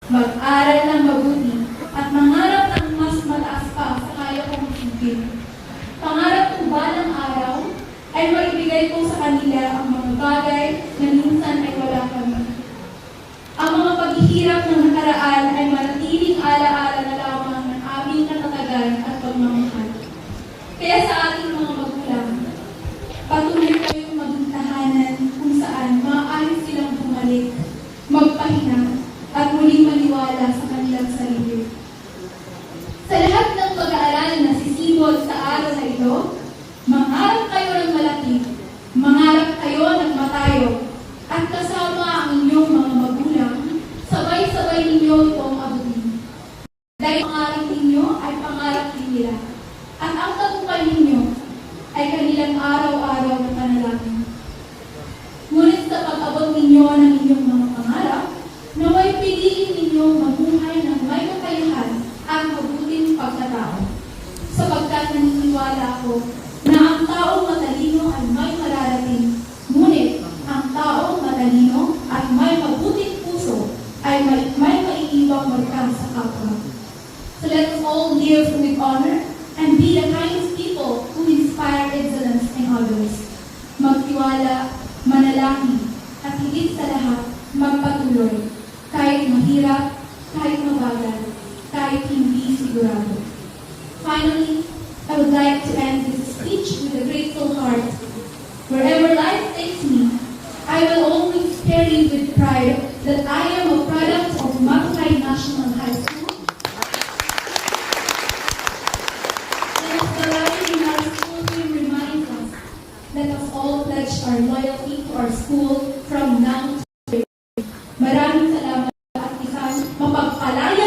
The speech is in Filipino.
mag-aral ng mabuti, at mangarap ng mas mataas pa sa kaya kong isipin. Pangarap ko ba ng araw ay maibigay ko sa kanila ang mga bagay na minsan ay wala kami. Ang mga paghihirap ng nakaraan ay manatiling alaala na lamang ng aming katatagan at pagmamahal. Kaya sa ating mga magulang, patuloy kayong maging tahanan kung saan maaari silang bumalik, magpahinga, at muling maniwala sa kanilang sarili. Sa lahat ng pag-aaral na sisibol sa araw na ito, mangarap kayo ng malaki, mangarap kayo ng matayo, at kasama ang inyong mga magulang, sabay-sabay ninyo itong abutin. Dahil pangarap ninyo ay pangarap din nila, at ang tagumpay ninyo ay kanilang araw-araw na panalangin. Ngunit sa pag-abot ninyo ng inyong mga pangarap, naway piliin ninyo mabuhay ng may kakayahan at mabuting pagkatao. Sapagkat naniniwala ako na ang taong matalino ay may mararating, ngunit ang taong matalino at may mabuting puso ay may maiiwang marka sa kapwa. So let us all live with honor and be the kind of people who inspire excellence in others. Magtiwala, manalangin, at higit sa lahat, magpatuloy. Kahit mahirap, kahit mabagal, kahit hindi sigurado. Finally, I would like to end this speech with a grateful heart. Wherever life takes me, I will always carry with pride that I am a product of Magpay National High School. And as the line in our school hymn reminds us, let us all pledge our loyalty to our school from now to maraming salamat at isang mapagpalaya